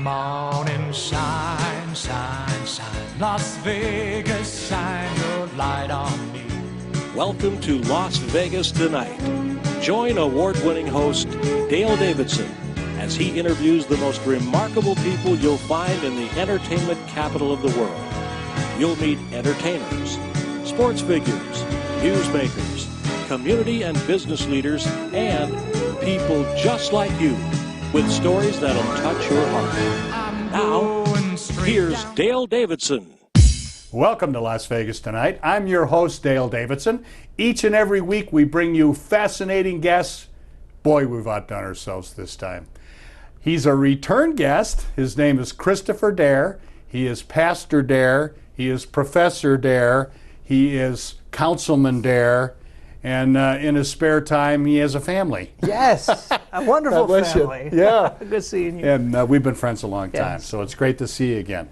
Come on and shine, shine, shine. Las Vegas, shine your light on me. Welcome to Las Vegas Tonight. Join award-winning host Dale Davidson as he interviews the most remarkable people you'll find in the entertainment capital of the world. You'll meet entertainers, sports figures, newsmakers, community and business leaders, and people just like you with stories that'll touch your heart. Now, here's Dale Davidson. Welcome to Las Vegas Tonight. I'm your host, Dale Davidson. Each and every week we bring you fascinating guests. Boy, we've outdone ourselves this time. He's a return guest. His name is Kristopher Dahir. He is Pastor Dahir. He is Professor Dahir. He is Councilman Dahir. And in his spare time, he has a family. Yes, a wonderful family. Yeah. Good seeing you. And we've been friends a long time, Yes. so it's great to see you again.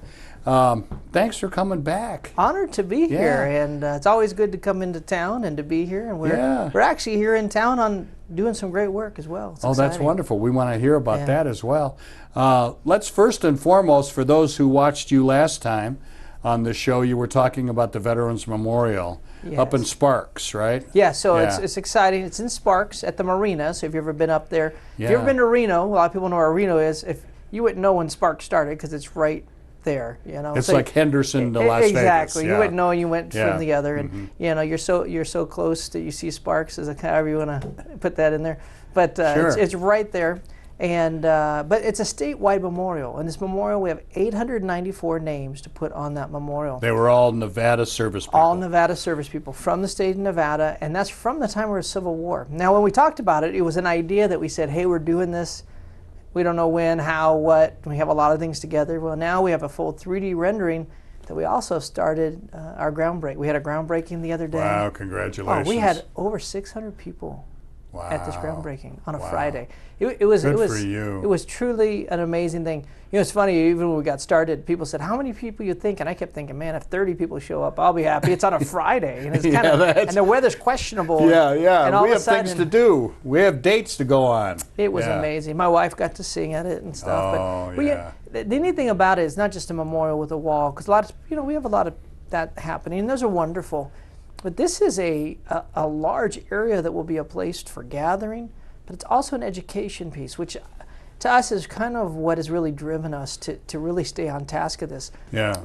Thanks for coming back. Honored to be here, and it's always good to come into town and to be here. And we're actually here in town on doing some great work as well. It's That's exciting. wonderful. We want to hear about that as well. Let's first and foremost, for those who watched you last time on the show, you were talking about the Veterans Memorial up in Sparks, right? Yeah, so it's exciting. It's in Sparks at the marina. So if you've ever been up there, if you've ever been to Reno, a lot of people know where Reno is. If you wouldn't know when Sparks started because it's right there, you know. It's so like Henderson to Las Vegas. Exactly. You wouldn't know, and you went from the other, and you know you're so close that you see Sparks, as however you want to put that in there. But it's right there, and but it's a statewide memorial. And this memorial, we have 894 names to put on that memorial. They were all Nevada service people. All Nevada service people from the state of Nevada, and that's from the time of the Civil War. Now, when we talked about it, it was an idea that we said, hey, we're doing this. We don't know when, how, what. We have a lot of things together. Well, now we have a full 3D rendering that we also started our groundbreak. We had a groundbreaking the other day. Wow, congratulations. Oh, we had over 600 people at this groundbreaking on a Friday. It was truly an amazing thing. You know, it's funny, even when we got started, people said, how many people you think? And I kept thinking, man, if 30 people show up, I'll be happy. It's on a Friday. And it's kind of, and the weather's questionable. And all we have things to do. We have dates to go on. It was amazing. My wife got to sing at it and stuff. But the neat thing about it is not just a memorial with a wall, because we have a lot of that happening, and those are wonderful. But this is a large area that will be a place for gathering, but it's also an education piece, which to us is kind of what has really driven us to really stay on task of this. Yeah.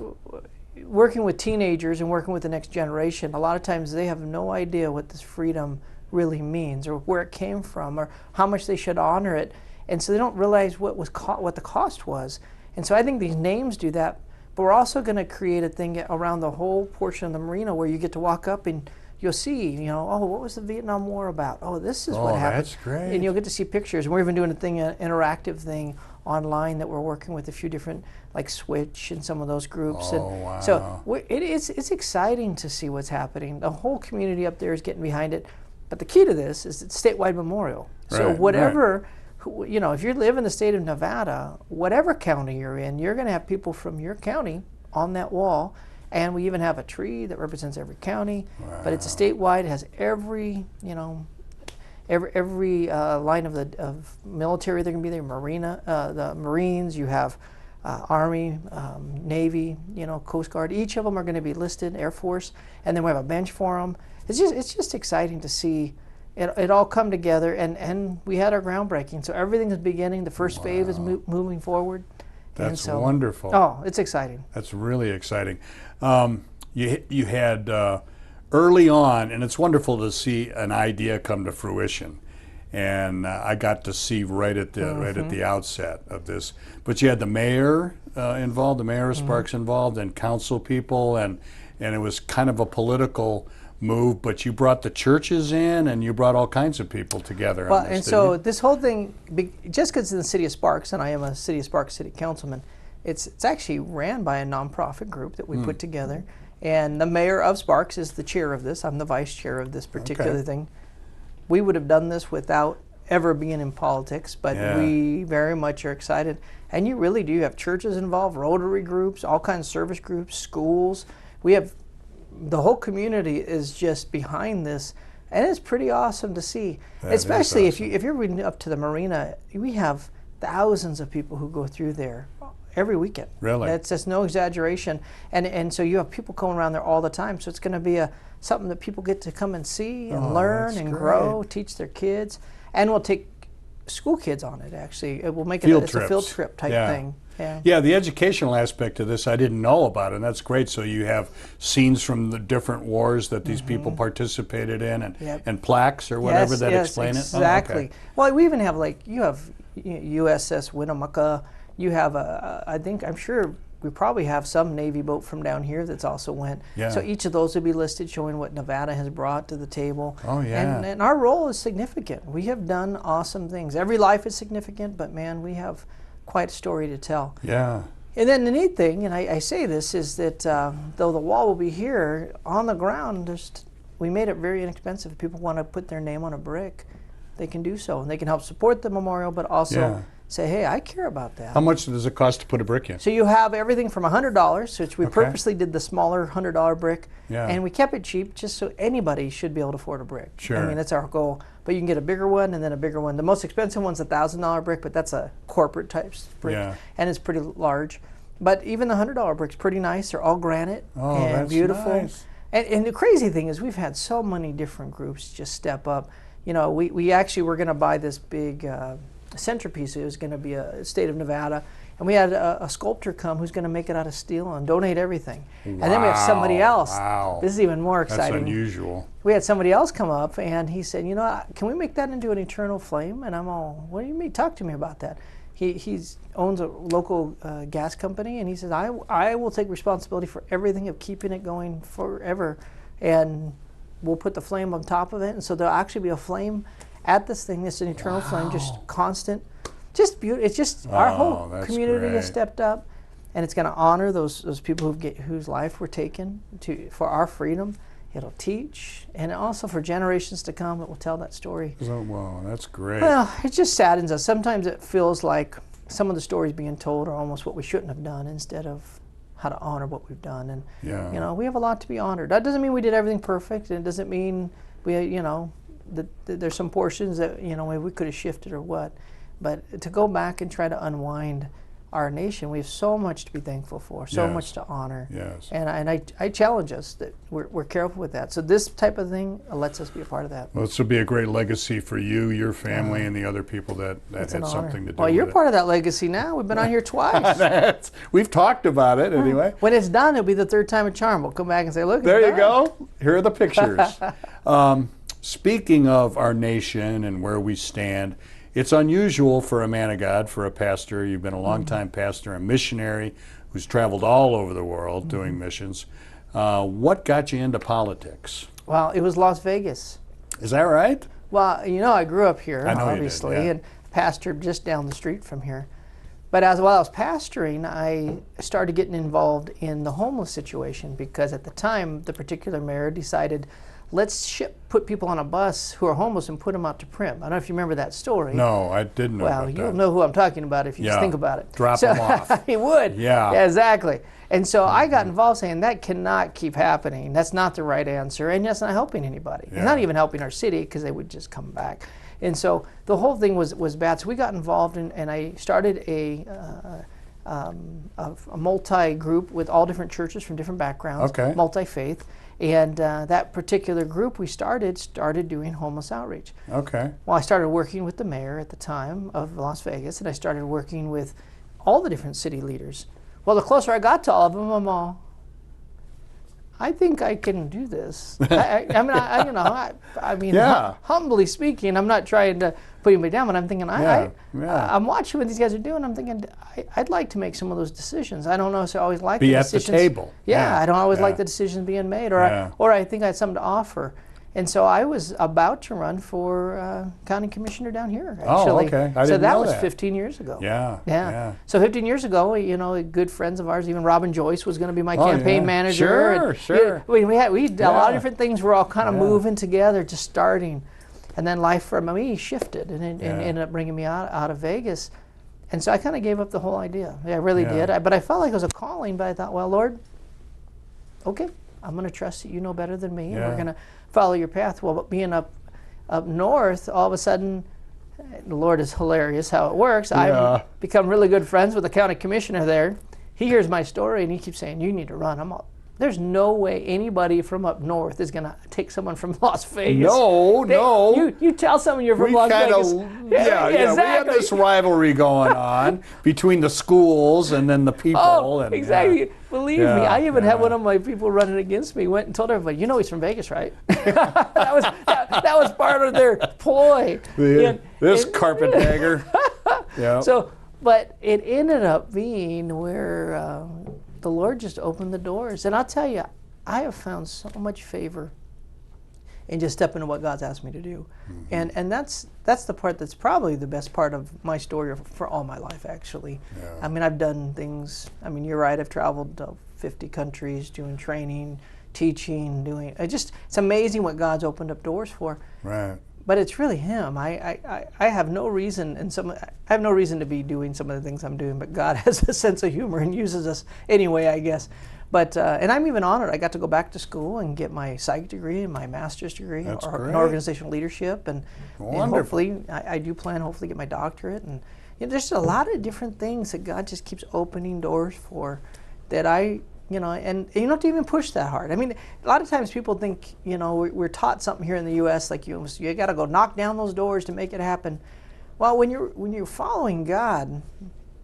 Working with teenagers and working with the next generation, a lot of times they have no idea what this freedom really means, or where it came from, or how much they should honor it, and so they don't realize what the cost was. And so I think these names do that. But we're also going to create a thing around the whole portion of the marina where you get to walk up and you'll see, oh, what was the Vietnam War about? Oh, this is what happened. That's great. And you'll get to see pictures. And we're even doing an interactive thing online that we're working with a few different, like Switch and some of those groups. Wow. So it's exciting to see what's happening. The whole community up there is getting behind it. But the key to this is it's statewide memorial. So whatever... if you live in the state of Nevada, whatever county you're in, you're going to have people from your county on that wall. And we even have a tree that represents every county. Wow. But it's a statewide. It has every line of military. They're going to be there. The Marines. You have Army, Navy. Coast Guard. Each of them are going to be listed. Air Force. And then we have a bench for them. It's just exciting to see. It all come together, and we had our groundbreaking. So everything is beginning. The first phase is moving forward. That's wonderful. Oh, it's exciting. That's really exciting. You had early on, and it's wonderful to see an idea come to fruition. And I got to see right at the outset of this. But you had the mayor involved, the mayor of Sparks involved, and council people, and it was kind of a political move, but you brought the churches in and you brought all kinds of people together. Well, and so this whole thing, just because it's in the city of Sparks, and I am a city of Sparks city councilman, it's actually ran by a nonprofit group that we put together, and the mayor of Sparks is the chair of this. I'm the vice chair of this particular thing. We would have done this without ever being in politics, but we very much are excited. And you really do have churches involved, Rotary groups, all kinds of service groups, schools. We have the whole community is just behind this, and it's pretty awesome to see. Especially if you're reading up to the marina, we have thousands of people who go through there every weekend. Really? That's just no exaggeration. And so you have people coming around there all the time. So it's going to be something that people get to come and see and learn that's and great. grow, teach their kids. And we'll take school kids on it, actually. It will make it Field it's a field trips. trip type Yeah. thing. Yeah. Yeah, the educational aspect of this I didn't know about, and that's great. So you have scenes from the different wars that these people participated in, and, Yep. and plaques or whatever that explain it. Oh, Exactly. okay. Well, we even have you have USS Winnemucca. You have I'm sure we probably have some Navy boat from down here that's also went. Yeah. So each of those would be listed, showing what Nevada has brought to the table. Oh, yeah. And our role is significant. We have done awesome things. Every life is significant, but man, we have quite a story to tell. Yeah. And then the neat thing, and I say this, is that though the wall will be here, on the ground, we made it very inexpensive. If people want to put their name on a brick, they can do so. And they can help support the memorial, but also Yeah. say, hey, I care about that. How much does it cost to put a brick in? So you have everything from $100, which we Okay. purposely did the smaller $100 brick, Yeah. and we kept it cheap just so anybody should be able to afford a brick. Sure. I mean, that's our goal. But you can get a bigger one and then a bigger one. The most expensive one's a $1,000 brick, but that's a corporate type brick, Yeah. and it's pretty large. But even the $100 brick's pretty nice. They're all granite Oh, and that's beautiful. nice. And the crazy thing is we've had so many different groups just step up. You know, we actually were going to buy this big centerpiece. It was going to be a state of Nevada. And we had a sculptor come who's going to make it out of steel and donate everything. And then we have somebody Wow, else. wow. This is even more That's exciting. unusual. We had somebody else come up and he said, you know, can we make that into an eternal flame? And I'm all, what do you mean? Talk to me about that. He owns a local gas company, and he says, I will take responsibility for everything of keeping it going forever, and we'll put the flame on top of it. And so there'll actually be a flame at this thing. It's an eternal flame, just constant, just beautiful. It's just our whole that's community has great. stepped up, and it's going to honor those people whose life were taken for our freedom. It'll teach, and also for generations to come, it will tell that story. So, wow, that's great. Well, it just saddens us. Sometimes it feels like some of the stories being told are almost what we shouldn't have done instead of how to honor what we've done. And, Yeah. you know, we have a lot to be honored. That doesn't mean we did everything perfect, and it doesn't mean we, you know, that there's some portions that, you know, maybe we could have shifted or what. But to go back and try to unwind our nation, we have so much to be thankful for, so Yes. much to honor. Yes. And I challenge us that we're careful with that. So this type of thing lets us be a part of that. Well, this will be a great legacy for you, your family, and the other people that It's an had honor. something to do Well, with you're it. part of that legacy now. We've been on here twice. We've talked about it anyway. When it's done, it'll be the third time a charm. We'll come back and say, look, There it's you done. go. Here are the pictures. Speaking of our nation and where we stand, it's unusual for a man of God, for a pastor. You've been a long-time pastor, a missionary who's traveled all over the world doing missions. What got you into politics? Well, it was Las Vegas. Is that right? Well, you know, I grew up here, I know you did, obviously, yeah. and pastored just down the street from here. But while I was pastoring, I started getting involved in the homeless situation because at the time, the particular mayor decided, let's put people on a bus who are homeless and put them out to Prim. I don't know if you remember that story. No, I didn't know Well, about you'll that. know who I'm talking about if you just Yeah. think about it. Drop 'em off. He would. Yeah. Exactly. And so I got involved saying that cannot keep happening. That's not the right answer, and that's not helping anybody. Yeah. It's not even helping our city because they would just come back. And so the whole thing was bad. So we got involved, and I started a multi-group with all different churches from different backgrounds, Okay. multi-faith. And that particular group we started doing homeless outreach. Okay. Well, I started working with the mayor at the time of Las Vegas, and I started working with all the different city leaders. Well, the closer I got to all of them, I'm all, I think I can do this. I mean, Yeah. humbly speaking, I'm not trying to put anybody down, but I'm thinking, Yeah. I'm watching what these guys are doing. I'm thinking, I'd like to make some of those decisions. I don't know if I always like Be the at the decisions. table. Yeah, Yeah. I don't always Yeah. like the decisions being made, or Yeah. I think I had something to offer. And so I was about to run for county commissioner down here, Oh, actually. okay. I so didn't that know was that. 15 years ago. Yeah. Yeah. So 15 years ago, you know, good friends of ours, even Robin Joyce was going to be my Oh, campaign yeah. manager. Sure, and, sure. we did a lot of Yeah. different things. We're all kind of Yeah. moving together, just starting. And then life for me shifted and Yeah. ended up bringing me out of Vegas. And so I kind of gave up the whole idea. Yeah, I really Yeah. did. But I felt like it was a calling, but I thought, well, Lord, okay, I'm going to trust that you know better than me, and Yeah. we're going to follow your path. Well, but being up north, all of a sudden, the Lord is hilarious how it works. Yeah. I've become really good friends with the county commissioner there. He hears my story and he keeps saying, you need to run. I'm all, there's no way anybody from up north is going to take someone from Las Vegas. No. You tell someone you're from We Las kind Vegas. of, yeah. We have exactly. this rivalry going on between the schools and then the people. Oh, and, exactly. Believe me, Yeah, I even had yeah. one of my people running against me. Went and told everybody, you know he's from Vegas, right? that was part of their ploy. This carpetbagger. Yeah. So, but it ended up being where the Lord just opened the doors. And I'll tell you, I have found so much favor in just stepping into what God's asked me to do. Mm-hmm. And that's the part that's probably the best part of my story for all my life, actually. Yeah. I mean, I've done things, I mean, you're right, I've traveled to 50 countries doing training, teaching, doing, it's amazing what God's opened up doors for. Right. But it's really Him. I have no reason, I have no reason to be doing some of the things I'm doing, but God has a sense of humor and uses us anyway, I guess. But and I'm even honored. I got to go back to school and get my psych degree and my master's degree in great. organizational leadership, and hopefully I do plan hopefully get my doctorate. And there's a lot of different things that God just keeps opening doors for, that and you don't have to even push that hard. I mean, a lot of times people think, we're taught something here in the U.S. like you got to go knock down those doors to make it happen. Well, when you're following God,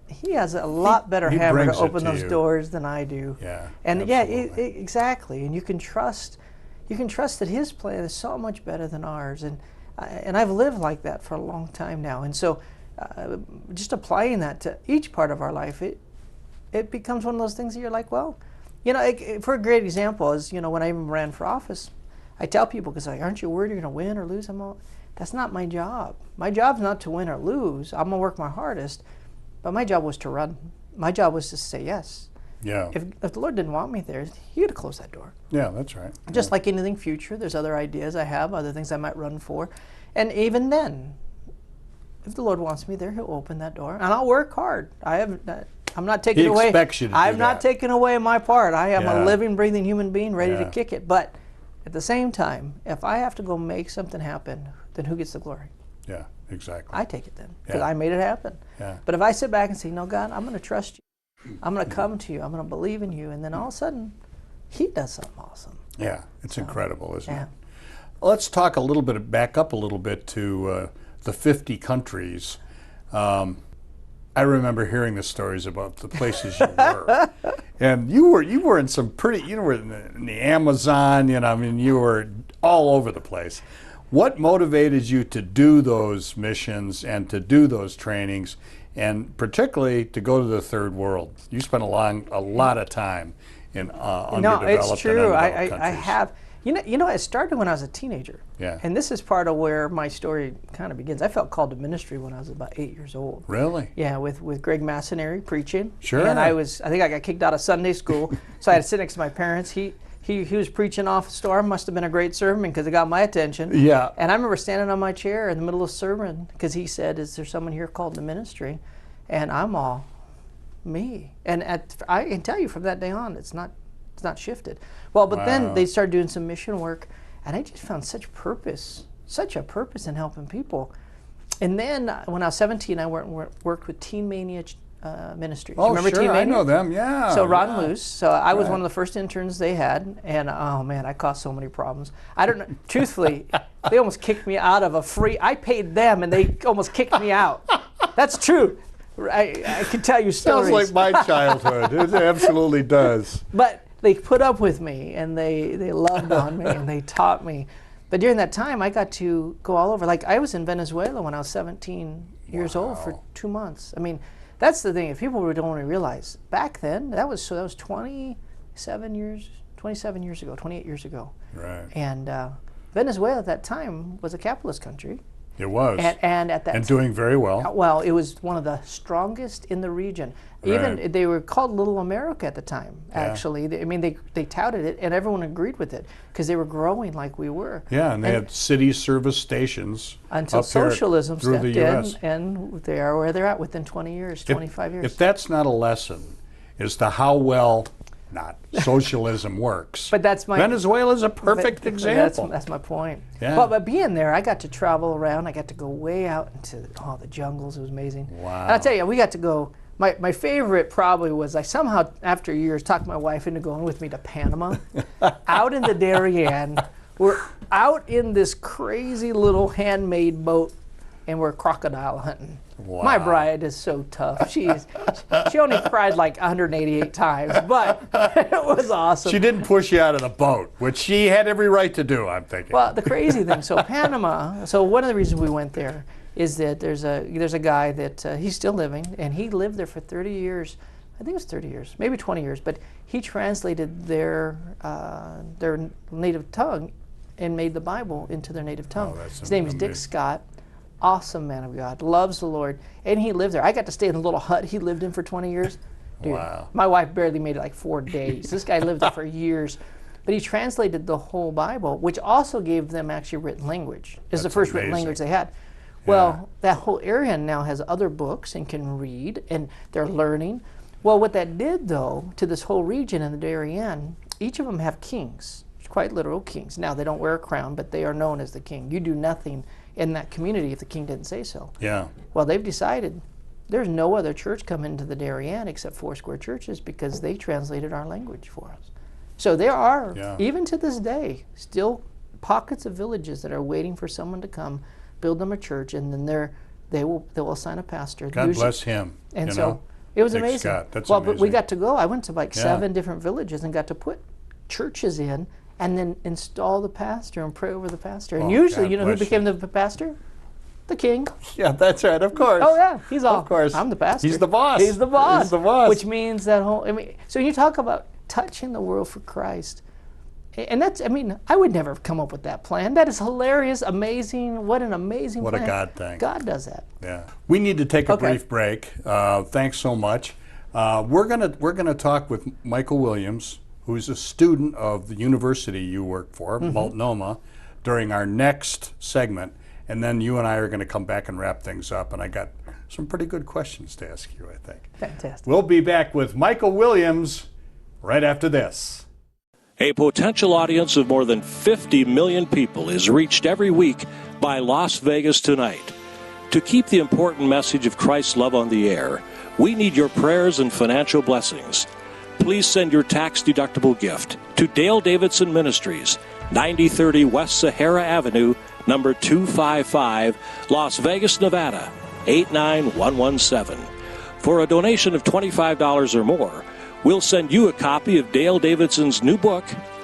He has a lot better hammer to open those doors than I do. Yeah. And absolutely. Exactly. And you can trust that His plan is so much better than ours. And I've lived like that for a long time now. And so, just applying that to each part of our life, it becomes one of those things that you're like, well. For a great example is, when I even ran for office, I tell people, because like, aren't you worried you're going to win or lose? That's not my job. My job's not to win or lose. I'm going to work my hardest, but my job was to run. My job was to say yes. Yeah. If the Lord didn't want me there, He had to close that door. Yeah, that's right. Just like anything future, there's other ideas I have, other things I might run for. And even then, if the Lord wants me there, He'll open that door. And I'll work hard. I'm not taking away. He expects you to do I'm not that. taking away my part. I am Yeah. a living, breathing human being ready to Yeah. kick it. But at the same time, if I have to go make something happen, then who gets the glory? Yeah, exactly. I take it then, because Yeah. I made it happen. Yeah. But if I sit back and say, no, God, I'm going to trust you. I'm going to come to you. I'm going to believe in you. And then all of a sudden, He does something awesome. Yeah, it's incredible, isn't Yeah. it? Let's talk back up a little bit to the 50 countries. I remember hearing the stories about the places you were, and you were in some pretty. You were in the Amazon. You were all over the place. What motivated you to do those missions and to do those trainings, and particularly to go to the third world? You spent a lot of time in underdeveloped it's true. and I countries. have. It started when I was a teenager. Yeah. And this is part of where my story kind of begins. I felt called to ministry when I was about 8 years old. Really? Yeah, with Greg Masonary preaching. Sure. And I think I got kicked out of Sunday school, so I had to sit next to my parents. He was preaching off the storm. Must have been a great sermon because it got my attention. Yeah. And I remember standing on my chair in the middle of the sermon because he said, "Is there someone here called to ministry?" And I'm all, me. And I can tell you from that day on, it's not shifted. Well, but then they started doing some mission work, and I just found such a purpose in helping people. And then when I was 17, I worked with Teen Mania Ministries. Oh, Remember sure, Teen Mania? I know them. Yeah. So Ron yeah. Luce. So I was one of the first interns they had, and oh man, I caused so many problems. I don't know. Truthfully, they almost kicked me out of a free. I paid them, and they almost kicked me out. That's true. I can tell you stories. Sounds like my childhood. It absolutely does. But they put up with me, and they loved on me, and they taught me. But during that time, I got to go all over. Like I was in Venezuela when I was 17 years old for 2 months. I mean, that's the thing. If people don't really realize, back then that was 27 years ago, 28 years ago. Right. And Venezuela at that time was a capitalist country. It was. And at that and doing very well. Well, it was one of the strongest in the region. Even Right. they were called Little America at the time. Actually, they touted it, and everyone agreed with it because they were growing like we were. Yeah, and they had city service stations until up here socialism through stepped the in, US. and they are where they're at within 20 years, 25 years. If that's not a lesson as to how well not. Socialism works. But that's my Venezuela is a perfect example. That's my point. Yeah. Well, but being there, I got to travel around. I got to go way out into all the jungles. It was amazing. Wow. And I'll tell you, we got to go. My favorite probably was I somehow, after years, talked my wife into going with me to Panama. Out in the Darien. We're out in this crazy little handmade boat, and we're crocodile hunting. Wow. My bride is so tough. She only cried like 188 times, but it was awesome. She didn't push you out of the boat, which she had every right to do, I'm thinking. Well, the crazy thing, so Panama, so one of the reasons we went there is that there's a guy that he's still living, and he lived there for 30 years. I think it was 30 years, maybe 20 years, but he translated their native tongue and made the Bible into their native tongue. Oh, his name is Dick Scott. Awesome man of God, loves the Lord, and he lived there. I got to stay in the little hut he lived in for 20 years. Dude, wow. My wife barely made it like 4 days. This guy lived there for years. But he translated the whole Bible, which also gave them actually written language. It's the first written language they had. Well, that whole area now has other books and can read, and they're learning. Well, what that did, though, to this whole region in the Darien, each of them have kings, quite literal kings. Now, they don't wear a crown, but they are known as the king. You do nothing in that community if the king didn't say so. Yeah. Well, they've decided there's no other church coming into the Darien except Foursquare churches because they translated our language for us. So there are, even to this day, still pockets of villages that are waiting for someone to come, build them a church, and then they will assign a pastor. God bless him. And so it was Dick amazing. Scott, that's well, amazing. but we got to go. I went to like 7 different villages and got to put churches in and then install the pastor and pray over the pastor. And usually, God you know who bless became the pastor? The king. Yeah, that's right, of course. Oh yeah, he's all. Of course. I'm the pastor. He's the boss. He's the boss. He's the boss. Which means that whole. I mean, so you talk about touching the world for Christ, and that's. I mean, I would never have come up with that plan. That is hilarious, amazing. What an amazing What plan. a God thing. God does that. Yeah. We need to take a brief break. Thanks so much. We're gonna talk with Michael Williams, who's a student of the university you work for, Multnomah, during our next segment. And then you and I are going to come back and wrap things up. And I got some pretty good questions to ask you, I think. Fantastic. We'll be back with Michael Williams right after this. A potential audience of more than 50 million people is reached every week by Las Vegas Tonight. To keep the important message of Christ's love on the air, we need your prayers and financial blessings. Please send your tax-deductible gift to Dale Davidson Ministries, 9030 West Sahara Avenue, number 255, Las Vegas, Nevada, 89117. For a donation of $25 or more, we'll send you a copy of Dale Davidson's new book,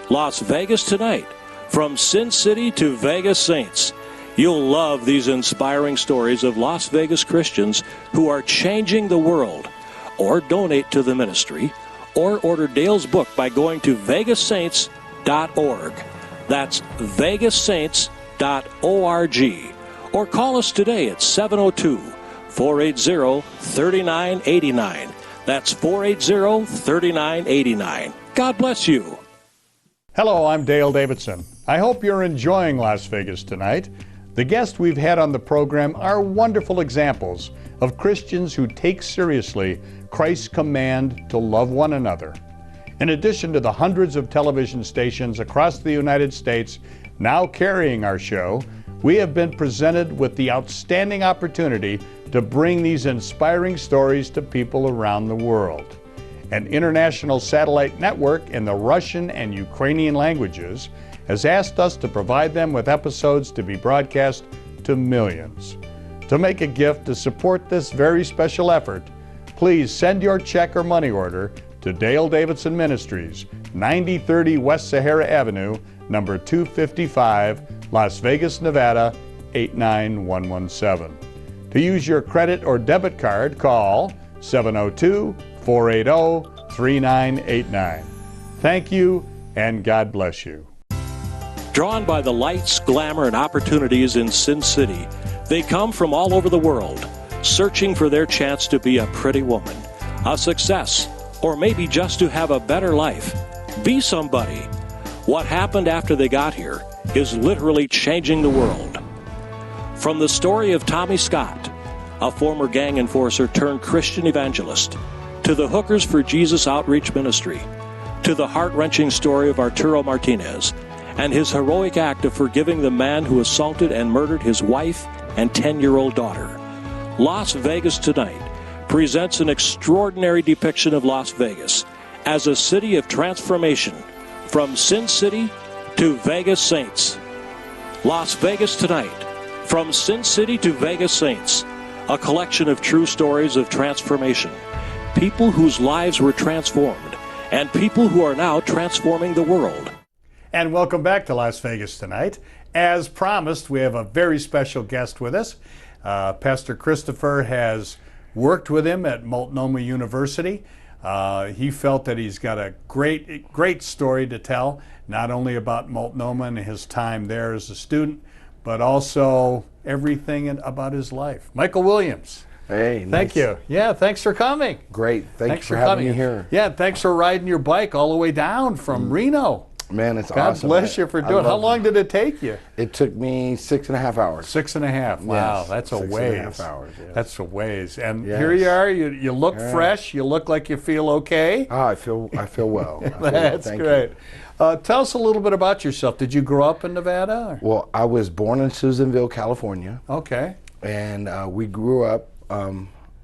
Las Vegas Tonight, From Sin City to Vegas Saints. You'll love these inspiring stories of Las Vegas Christians who are changing the world. Or donate to the ministry, or order Dale's book by going to vegassaints.org. That's vegassaints.org. Or call us today at 702-480-3989. That's 480-3989. God bless you. Hello, I'm Dale Davidson. I hope you're enjoying Las Vegas Tonight. The guests we've had on the program are wonderful examples of Christians who take seriously Christ's command to love one another. In addition to the hundreds of television stations across the United States now carrying our show, we have been presented with the outstanding opportunity to bring these inspiring stories to people around the world. An international satellite network in the Russian and Ukrainian languages has asked us to provide them with episodes to be broadcast to millions. To make a gift to support this very special effort, please send your check or money order to Dale Davidson Ministries, 9030 West Sahara Avenue, number 255, Las Vegas, Nevada, 89117. To use your credit or debit card, call 702-480-3989. Thank you, and God bless you. Drawn by the lights, glamour, and opportunities in Sin City, they come from all over the world, searching for their chance to be a pretty woman, a success, or maybe just to have a better life. Be somebody. What happened after they got here is literally changing the world. From the story of Tommy Scott, a former gang enforcer turned Christian evangelist, to the Hookers for Jesus Outreach Ministry, to the heart-wrenching story of Arturo Martinez and his heroic act of forgiving the man who assaulted and murdered his wife and 10-year-old daughter. Las Vegas Tonight presents an extraordinary depiction of Las Vegas as a city of transformation, from Sin City to Vegas Saints. Las Vegas Tonight, from Sin City to Vegas Saints, a collection of true stories of transformation, people whose lives were transformed, and people who are now transforming the world. And welcome back to Las Vegas Tonight. As promised, we have a very special guest with us. Pastor Kristopher has worked with him at Multnomah University. He felt that he's got a great story to tell, not only about Multnomah and his time there as a student, but also everything about his life. Michael Williams. Hey, thank you. Yeah, thanks for coming. Great. Thanks for having me here. Yeah, thanks for riding your bike all the way down from Reno. Man, it's God awesome. God bless you for doing it. How long did it take you? It took me 6.5 hours. 6.5. Wow, yes, that's a ways. 6.5 hours. Yes. That's a ways. And yes. here you are. You look fresh. You look like you feel okay. Oh, I feel well. That's great. Tell us a little bit about yourself. Did you grow up in Nevada? Or? Well, I was born in Susanville, California. Okay. And we grew up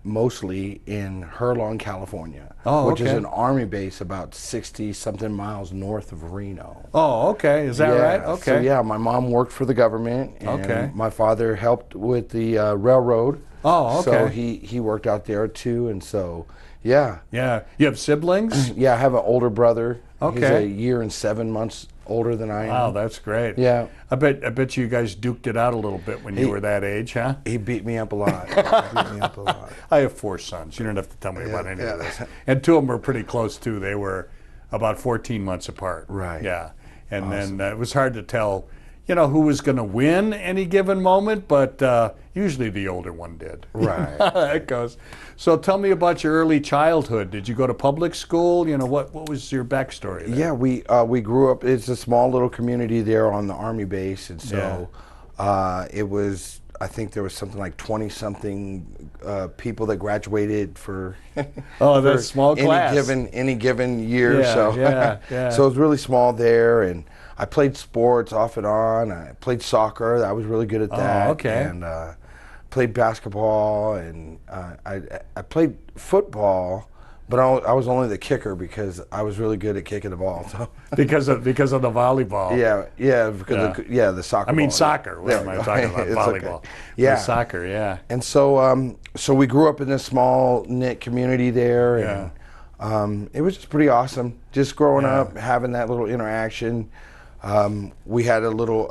mostly in Herlong, California, which is an Army base about 60-something miles north of Reno. Oh, okay. Is that right? Okay. So, yeah, my mom worked for the government, and my father helped with the railroad. Oh, okay. So he worked out there, too, and so, yeah. Yeah. You have siblings? Yeah, I have an older brother. Okay. He's a year and 7 months older than I am. Wow, that's great. Yeah. I bet you guys duked it out a little bit when you were that age, huh? He beat me up a lot. I have 4 sons. You don't have to tell me about any of this. And 2 of them were pretty close, too. They were about 14 months apart. Right. Yeah. And then it was hard to tell, who was going to win any given moment, but usually the older one did. Right. That goes. So tell me about your early childhood. Did you go to public school? What was your backstory there? Yeah, we grew up, it's a small little community there on the Army base, and so it was, I think there was something like 20-something people that graduated for that's small class. Any given year. Yeah. So it was really small there, and I played sports off and on. I played soccer. I was really good at that. Oh, okay. And played basketball, and I played football, but I was only the kicker because I was really good at kicking the ball. So because of the volleyball. Because the soccer. I mean ball. soccer. What am I talking about? Volleyball. Okay. Yeah, soccer. Yeah. And so so we grew up in this small knit community there, and it was just pretty awesome. Just growing up, having that little interaction. We had a little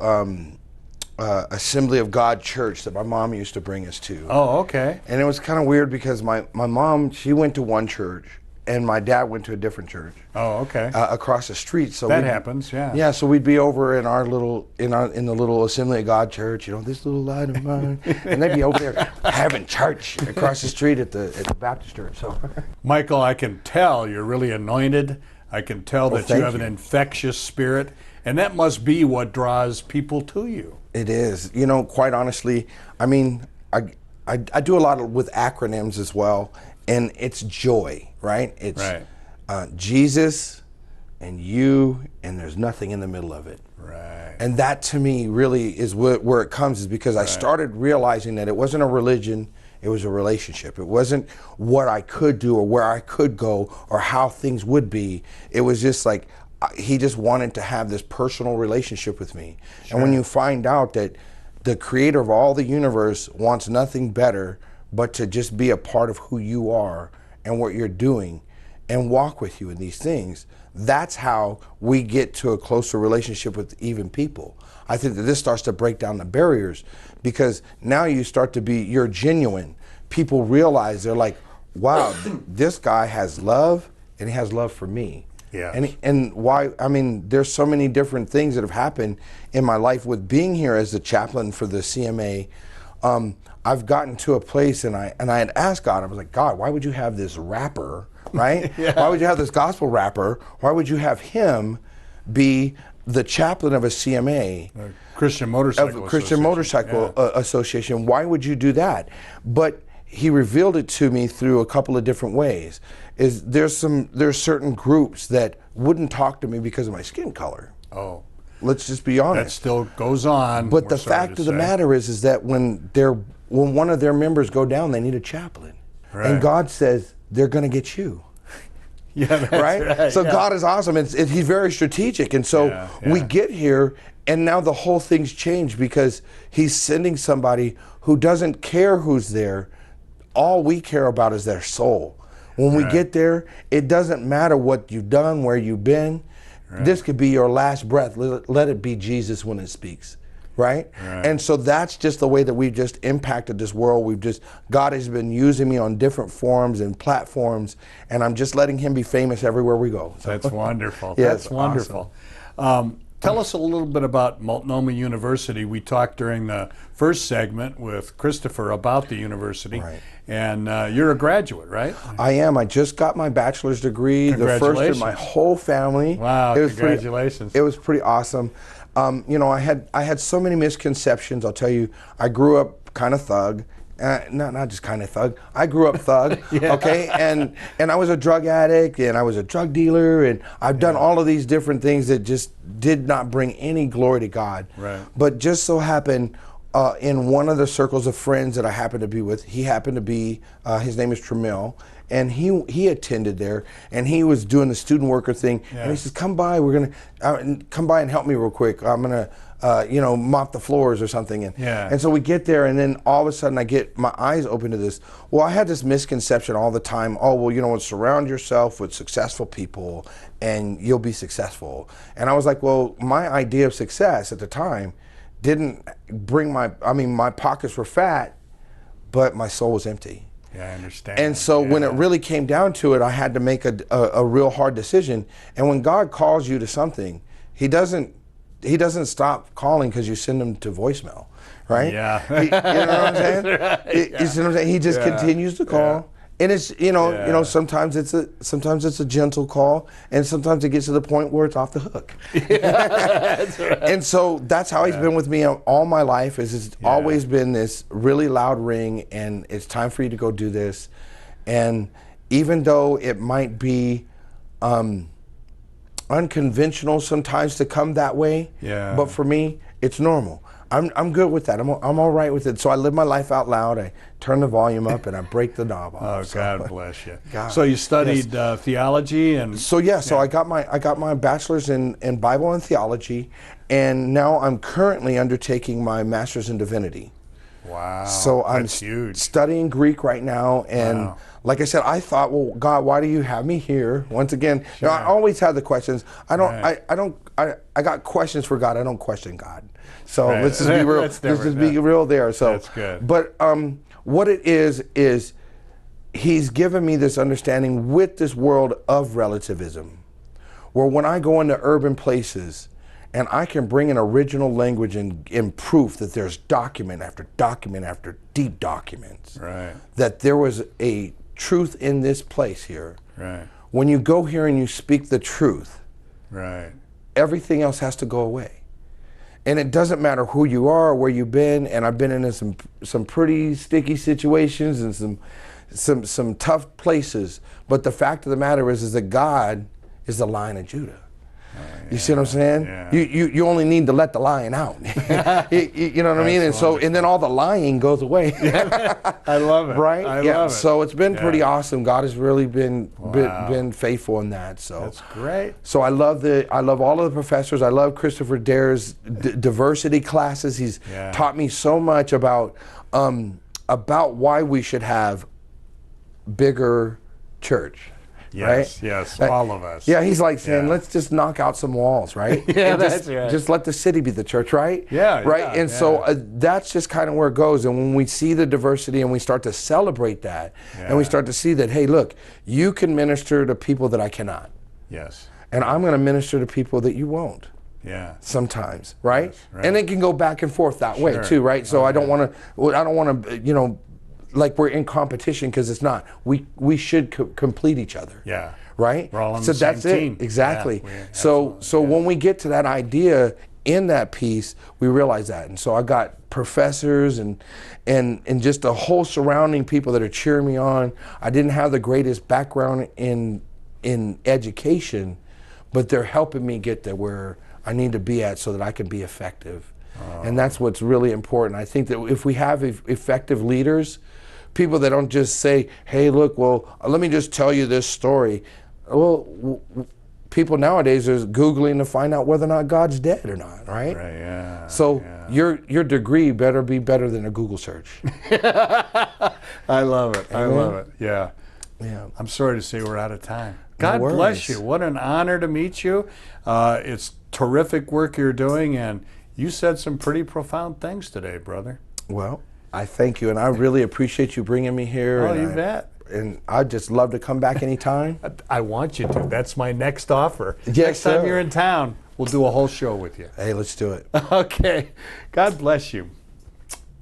Assembly of God church that my mom used to bring us to. Oh, okay. And it was kind of weird because my mom, she went to one church and my dad went to a different church. Oh, okay. Across the street. So that happens, yeah. Yeah, so we'd be over in our little in the little Assembly of God church, this little light of mine, and they'd be over there having church across the street at the Baptist church. So, Michael, I can tell you're really anointed. I can tell that you have an infectious spirit, and that must be what draws people to you. It is. Quite honestly, I mean, I do a lot with acronyms as well, and it's joy, right? It's Jesus and you, and there's nothing in the middle of it. Right. And that to me really is where it comes, is because I started realizing that it wasn't a religion, it was a relationship. It wasn't what I could do or where I could go or how things would be. It was just like, he just wanted to have this personal relationship with me. Sure. And when you find out that the creator of all the universe wants nothing better but to just be a part of who you are and what you're doing and walk with you in these things, that's how we get to a closer relationship with even people. I think that this starts to break down the barriers, because now you start to you're genuine. People realize, they're like, wow, this guy has love, and he has love for me. Yeah. And why? I mean, there's so many different things that have happened in my life with being here as the chaplain for the CMA. I've gotten to a place, and I had asked God. I was like, God, why would you have this rapper, right? Why would you have this gospel rapper? Why would you have him be the chaplain of a CMA? Christian Motorcycle Association. Why would you do that? But he revealed it to me through a couple of different ways. There's certain groups that wouldn't talk to me because of my skin color. Oh, let's just be honest. that still goes on. But the fact of the matter is that when one of their members go down, they need a chaplain, and God says they're going to get you. Yeah, that's right? So God is awesome. He's very strategic. And so we get here, and now the whole thing's changed because he's sending somebody who doesn't care who's there. All we care about is their soul. When we get there, it doesn't matter what you've done, where you've been. This could be your last breath. Let it be Jesus when it speaks. Right? And so that's just the way that we've just impacted this world. God has been using me on different forums and platforms, and I'm just letting him be famous everywhere we go. So. That's wonderful. Yeah, that's wonderful. Awesome. Tell us a little bit about Multnomah University. We talked during the first segment with Kristopher about the university. Right. And you're a graduate, right? I am. I just got my bachelor's degree, the first in my whole family. Wow, congratulations. It was pretty awesome. You know, I had so many misconceptions. I'll tell you, I grew up kind of thug. Not just kind of thug. I grew up thug, okay? And I was a drug addict, and I was a drug dealer, and I've done all of these different things that just did not bring any glory to God. Right. But just so happened, in one of the circles of friends that I happened to be with, he happened to be, his name is Tramiel, and he attended there, and he was doing the student worker thing, and he says, come by, come by and help me real quick. I'm gonna, mop the floors or something. And so we get there, and then all of a sudden I get my eyes open to this. Well, I had this misconception all the time. Oh, well, surround yourself with successful people and you'll be successful. And I was like, well, my idea of success at the time didn't bring my pockets were fat, but my soul was empty. Yeah, I understand. And so when it really came down to it, I had to make a real hard decision. And when God calls you to something, He doesn't stop calling because you send him to voicemail, right? Yeah. You know what I'm saying? You see what I'm saying? He just continues to call. And it's sometimes it's a gentle call, and sometimes it gets to the point where it's off the hook. That's right. And so that's how he's been with me all my life. It's always been this really loud ring, and it's time for you to go do this. And even though it might be unconventional sometimes to come that way, but for me, it's normal. I'm good with that. I'm all right with it. So I live my life out loud. I turn the volume up and I break the knob off. Oh, so. God bless you. God. So you studied theology and. So so I got my bachelor's in Bible and theology, and now I'm currently undertaking my master's in divinity. Wow. So I'm studying Greek right now, and like I said, I thought, well, God, why do you have me here? Once again, I always have the questions. I got questions for God. I don't question God. So let's just be real. Let's just be real there. So that's good. But what it is He's given me this understanding with this world of relativism, where when I go into urban places, and I can bring an original language and proof that there's document after document after deep documents. Right. That there was a truth in this place here. Right. When you go here and you speak the truth, right, everything else has to go away. And it doesn't matter who you are or where you've been, and I've been in some pretty sticky situations and some tough places, but the fact of the matter is that God is the Lion of Judah. You see what I'm saying? Yeah. You only need to let the lion out. You know what I mean? And then all the lying goes away. I love it. Right? I love it. So it's been pretty awesome. God has really been faithful in that. So that's great. So I love all of the professors. I love Kristopher Dahir's diversity classes. He's taught me so much about why we should have bigger church. Yes, right? Yes, all of us. Yeah, he's like saying, let's just knock out some walls, right? That's right. Just let the city be the church, right? Yeah, right. And so that's just kind of where it goes. And when we see the diversity and we start to celebrate that, and we start to see that, hey, look, you can minister to people that I cannot. Yes. And I'm going to minister to people that you won't. Yeah. Sometimes, right? Yes, right. And it can go back and forth that way too, right? So I don't want to, like we're in competition, because it's not. We should complete each other. Yeah. Right? We're all on the same team. Exactly. Yeah, so when we get to that idea, in that piece, we realized that. And so I got professors and just a whole surrounding people that are cheering me on. I didn't have the greatest background in education, but they're helping me get to where I need to be at so that I can be effective. And that's what's really important. I think that if we have effective leaders, people that don't just say, hey, look, well, let me just tell you this story. Well, people nowadays are Googling to find out whether or not God's dead or not, right? Right, yeah. So your degree better be better than a Google search. I love it. I Amen. love it. Yeah. Yeah. I'm sorry to say we're out of time. God worries. bless you. What an honor to meet you. It's terrific work you're doing, and you said some pretty profound things today, brother. Well, I thank you, and I really appreciate you bringing me here. Oh, and you bet. And I'd just love to come back anytime. I want you to. That's my next offer. Yes, next time sir. you're in town, we'll do a whole show with you. Hey, let's do it. Okay. God bless you.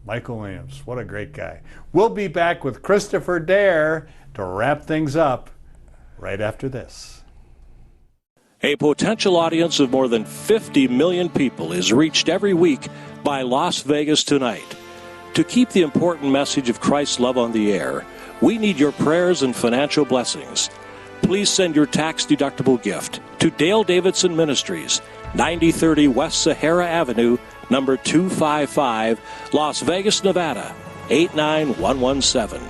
Michael Williams, what a great guy. We'll be back with Kristopher Dahir to wrap things up right after this. A potential audience of more than 50 million people is reached every week by Las Vegas Tonight. To keep the important message of Christ's love on the air, we need your prayers and financial blessings. Please send your tax-deductible gift to Dale Davidson Ministries, 9030 West Sahara Avenue, number 255, Las Vegas, Nevada, 89117.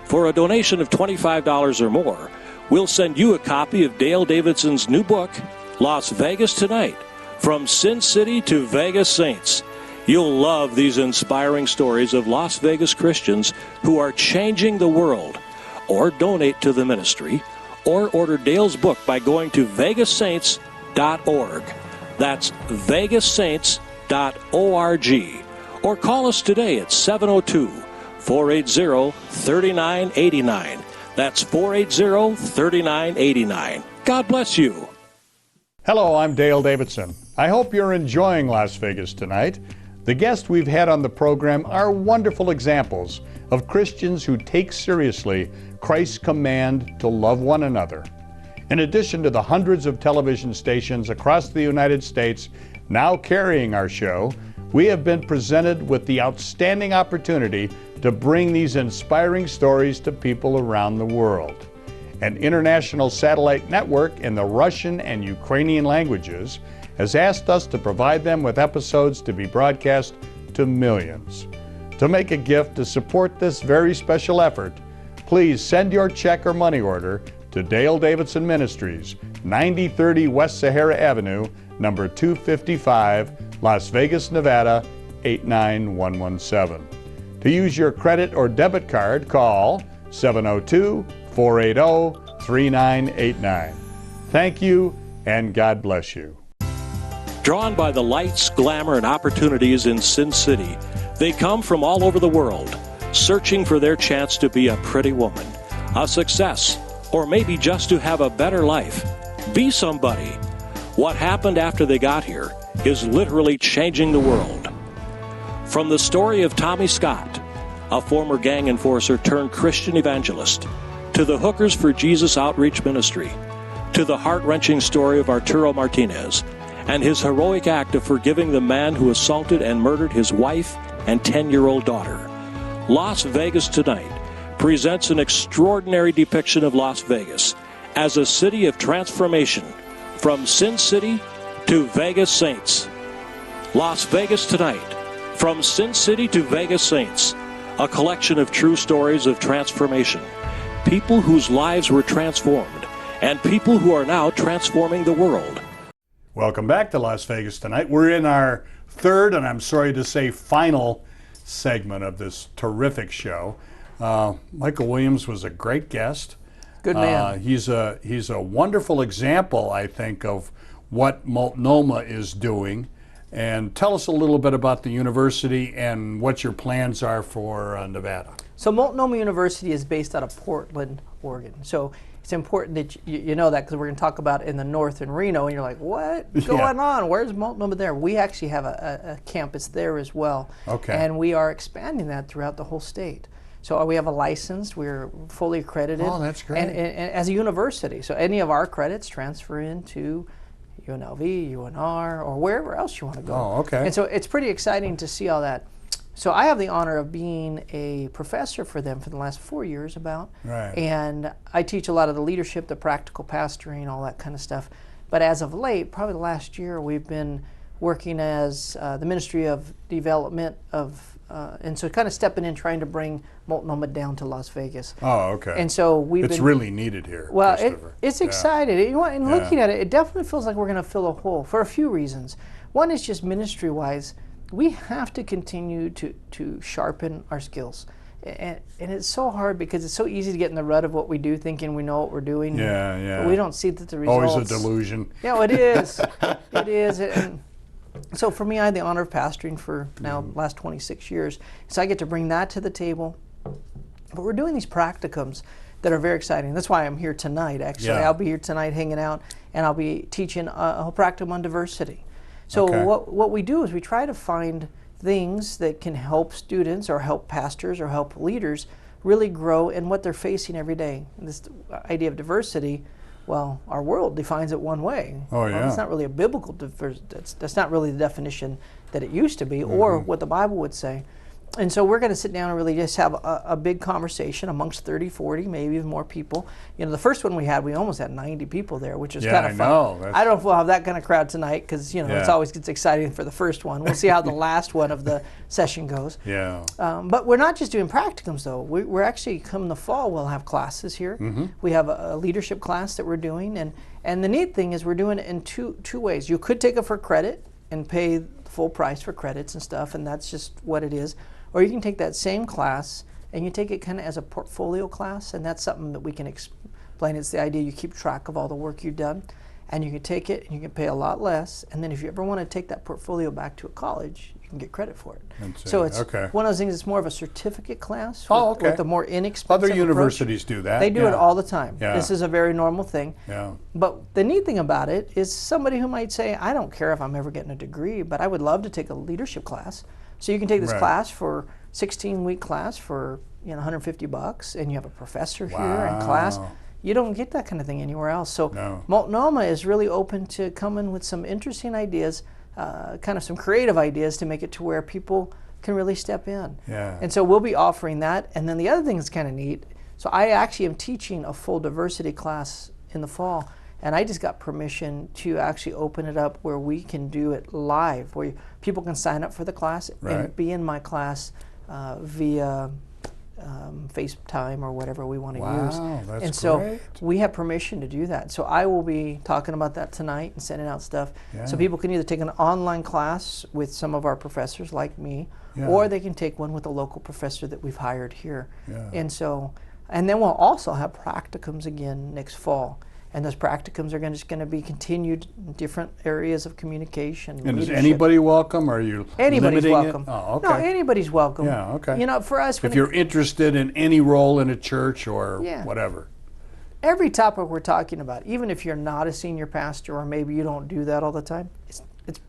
For a donation of $25 or more, we'll send you a copy of Dale Davidson's new book, Las Vegas Tonight, From Sin City to Vegas Saints. You'll love these inspiring stories of Las Vegas Christians who are changing the world. Or donate to the ministry, or order Dale's book by going to vegassaints.org. That's vegassaints.org. Or call us today at 702-480-3989. That's 480-3989. God bless you. Hello, I'm Dale Davidson. I hope you're enjoying Las Vegas Tonight. The guests we've had on the program are wonderful examples of Christians who take seriously Christ's command to love one another. In addition to the hundreds of television stations across the United States now carrying our show, we have been presented with the outstanding opportunity to bring these inspiring stories to people around the world. An international satellite network in the Russian and Ukrainian languages has asked us to provide them with episodes to be broadcast to millions. To make a gift to support this very special effort, please send your check or money order to Dale Davidson Ministries, 9030 West Sahara Avenue, number 255, Las Vegas, Nevada, 89117. To use your credit or debit card, call 702-480-3989. Thank you, and God bless you. Drawn by the lights, glamour, and opportunities in Sin City, they come from all over the world, searching for their chance to be a pretty woman, a success, or maybe just to have a better life. Be somebody. What happened after they got here is literally changing the world. From the story of Tommy Scott, a former gang enforcer turned Christian evangelist, to the Hookers for Jesus Outreach Ministry, to the heart-wrenching story of Arturo Martinez and his heroic act of forgiving the man who assaulted and murdered his wife and 10-year-old daughter. Las Vegas Tonight presents an extraordinary depiction of Las Vegas as a city of transformation, from Sin City to Vegas Saints. Las Vegas Tonight, From Sin City to Vegas Saints, a collection of true stories of transformation, people whose lives were transformed, and people who are now transforming the world. Welcome back to Las Vegas Tonight. We're in our third, and I'm sorry to say final, segment of this terrific show. Michael Williams was a great guest. Good man. He's a wonderful example, I think, of what Multnomah is doing. And tell us a little bit about the university and what your plans are for Nevada. So Multnomah University is based out of Portland, Oregon. So it's important that you know that, because we're going to talk about it in the north in Reno, and you're like, what's going on? Where's Multnomah there? We actually have a campus there as well. Okay. And we are expanding that throughout the whole state. So we have a license. We're fully accredited. Oh, that's great. And as a university. So any of our credits transfer into UNLV, UNR, or wherever else you want to go. Oh, okay. And so it's pretty exciting to see all that. So I have the honor of being a professor for them for the last 4 years about. Right. And I teach a lot of the leadership, the practical pastoring, all that kind of stuff. But as of late, probably the last year, we've been working as the Ministry of Development of, and so kind of stepping in, trying to bring Multnomah down to Las Vegas. Oh, okay. And so it's really needed here. Well, Kristopher. it's Yeah. excited. You know, and looking at it, it definitely feels like we're going to fill a hole for a few reasons. One is just ministry-wise, we have to continue to sharpen our skills. And it's so hard because it's so easy to get in the rut of what we do, thinking we know what we're doing. Yeah, yeah. But we don't see that the results. Always a delusion. Yeah, it is. It is. And so for me, I had the honor of pastoring for now last 26 years. So I get to bring that to the table. But we're doing these practicums that are very exciting. That's why I'm here tonight, actually. Yeah. I'll be here tonight hanging out, and I'll be teaching a whole practicum on diversity. So Okay. what we do is we try to find things that can help students or help pastors or help leaders really grow in what they're facing every day. This idea of diversity, well, our world defines it one way. Oh, Well, yeah. it's not really a biblical diversity. That's not really the definition that it used to be or what the Bible would say. And so we're going to sit down and really just have a big conversation amongst 30, 40, maybe even more people. You know, the first one we almost had 90 people there, which was Yeah, kind of I fun. know. That's- I don't know if we'll have that kind of crowd tonight because, you know, it's Yeah. always gets exciting for the first one. We'll see how the last one of the session goes. Yeah. But we're not just doing practicums, though. We're actually, come the fall, we'll have classes here. We have a leadership class that we're doing. And the neat thing is we're doing it in two ways. You could take it for credit and pay the full price for credits and stuff, and that's just what it is. Or you can take that same class and you take it kind of as a portfolio class, and that's something that we can explain. It's the idea you keep track of all the work you've done, and you can take it and you can pay a lot less. And then if you ever want to take that portfolio back to a college, you can get credit for it. So it's okay. one of those things. It's more of a certificate class Oh, okay. with a more inexpensive Other approach. universities do that. They do yeah. it all the time. Yeah. This is a very normal thing. Yeah. But the neat thing about it is somebody who might say, I don't care if I'm ever getting a degree, but I would love to take a leadership class. So you can take this Right. class for 16-week class for $150, and you have a professor here in class. Wow. You don't get that kind of thing anywhere else. So No. Multnomah is really open to coming with some interesting ideas, kind of some creative ideas to make it to where people can really step in. Yeah. And so we'll be offering that. And then the other thing that's kind of neat, so I actually am teaching a full diversity class in the fall, and I just got permission to actually open it up where we can do it live, where people can sign up for the class Right. and be in my class via FaceTime or whatever we want to use. Wow, that's and so great. we have permission to do that. So I will be talking about that tonight and sending out stuff. Yeah. So people can either take an online class with some of our professors like me, Yeah. or they can take one with a local professor that we've hired here. Yeah. And so, and then we'll also have practicums again next fall. And those practicums are just going to be continued in different areas of communication. And is leadership. anybody welcome? Or are you Anybody's limiting welcome. It? Oh, okay. No, anybody's welcome. Yeah, okay. You know, for us, when If you're interested in any role in a church or Yeah. whatever. every topic we're talking about, even if you're not a senior pastor or maybe you don't do that all the time, it's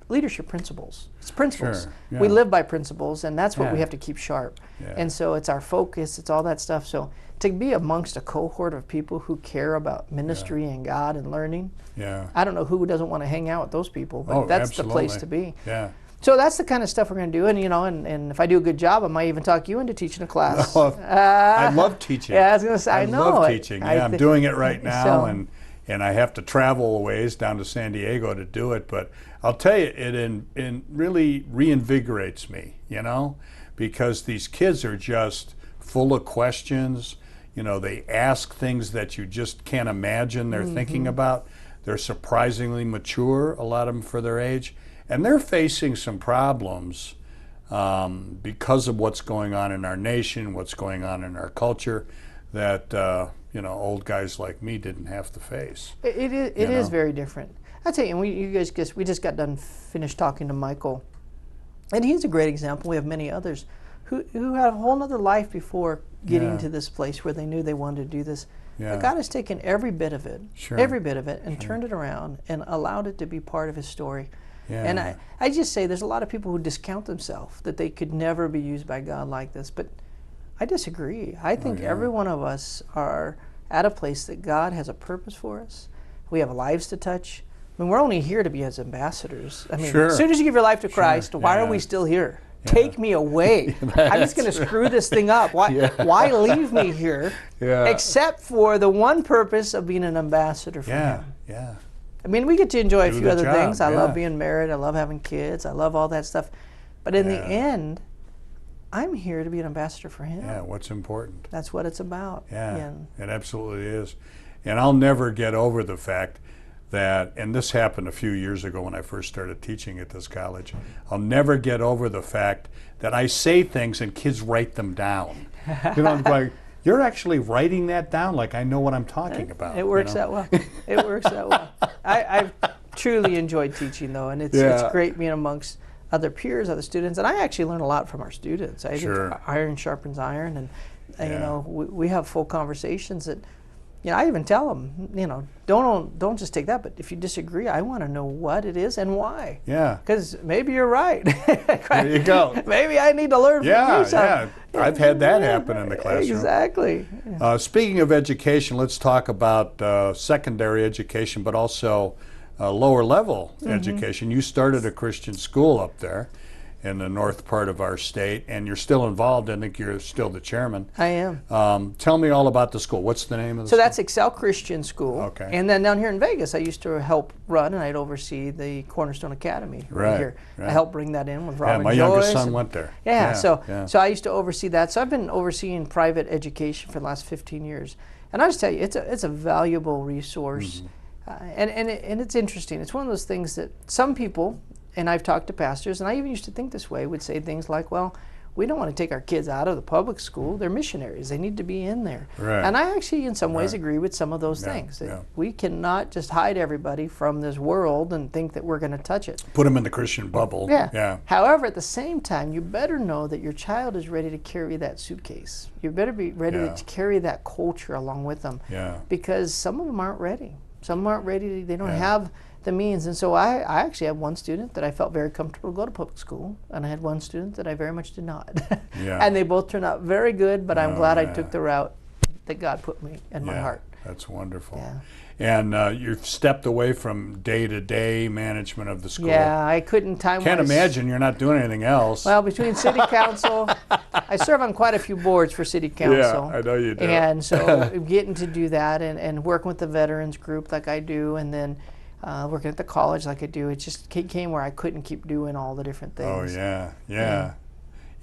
leadership principles. It's principles. Sure, yeah. We live by principles, and that's what we Yeah. have to keep sharp. Yeah. And so it's our focus, it's all that stuff. So to be amongst a cohort of people who care about ministry and God and learning, Yeah. I don't know who doesn't want to hang out with those people, but Oh, that's the place to absolutely. be. Yeah. So that's the kind of stuff we're going to do, and you know, and if I do a good job, I might even talk you into teaching a class. I love teaching. Yeah, I was going to say, I know love it. teaching. I Yeah, I'm thi- doing it right now, So- and I have to travel a ways down to San Diego to do it. But I'll tell you, it really reinvigorates me, you know, because these kids are just full of questions. You know, they ask things that you just can't imagine they're thinking about. They're surprisingly mature, a lot of them for their age, and they're facing some problems because of what's going on in our nation, what's going on in our culture, that you know, old guys like me didn't have to face. It is know? very different. I tell you, and we just got done finished talking to Michael, and he's a great example. We have many others who had a whole other life before getting Yeah. to this place where they knew they wanted to do this. Yeah. But God has taken every bit of it, Sure. every bit of it, and turned it around and allowed it to be part of His story. Yeah. And I just say there's a lot of people who discount themselves, that they could never be used by God like this. But I disagree. I think yeah. every one of us are at a place that God has a purpose for us. We have lives to touch. I mean, we're only here to be as ambassadors. I mean, Sure. as soon as you give your life to Christ, why are Yeah. we still here? Take me away. I'm just going to screw this thing up. Why leave me here except for the one purpose of being an ambassador for Him? Yeah. I mean, we get to enjoy a Do few the other job, things. I love yeah. being married. I love having kids. I love all that stuff. But in the end, I'm here to be an ambassador for Him. Yeah, what's important. That's what it's about. Yeah, it absolutely is. And I'll never get over the fact that, and this happened a few years ago when I first started teaching at this college, I'll never get over the fact that I say things and kids write them down. You know, I'm like, you're actually writing that down like I know what I'm talking about. It works that well. It works that well. I've truly enjoyed teaching, though, and it's great being amongst other peers, other students, and I actually learn a lot from our students. I think iron sharpens iron, and you know, we have full conversations that, you know, I even tell them, you know, don't just take that, but if you disagree, I want to know what it is and why. Yeah. Because maybe you're right. There you go. Maybe I need to learn from you something. Yeah. I've had that happen in the classroom. Exactly. Speaking of education, let's talk about secondary education, but also lower level education. You started a Christian school up there in the north part of our state, and you're still involved. I think you're still the chairman. I am. Tell me all about the school. What's the name of the So school? that's Excel Christian School. Okay. And then down here in Vegas, I used to help run, and I'd oversee the Cornerstone Academy Right, here. right. I helped bring that in with Robert my Joyce youngest son and- went there. So I used to oversee that. So I've been overseeing private education for the last 15 years. And I just tell you, it's a valuable resource. And it's interesting. It's one of those things that some people, and I've talked to pastors, and I even used to think this way, would say things like, well, we don't want to take our kids out of the public school. They're missionaries. They need to be in there. Right. And I actually, in some ways, agree with some of those things. That we cannot just hide everybody from this world and think that we're going to touch it. Put them in the Christian bubble. Yeah. However, at the same time, you better know that your child is ready to carry that suitcase. You better be ready to carry that culture along with them. Yeah. Because some of them aren't ready. Some aren't ready. They don't have the means. And so I actually had one student that I felt very comfortable to go to public school, and I had one student that I very much did not. And they both turned out very good, but I'm glad I took the route that God put me in my heart. That's wonderful. Yeah. And you've stepped away from day-to-day management of the school. Yeah, I couldn't time. Can't imagine you're not doing anything else. Well, between city council, I serve on quite a few boards for city council. Yeah, I know you do. And so getting to do that and working with the veterans group like I do, and then working at the college like I do, it just came where I couldn't keep doing all the different things. Oh, yeah,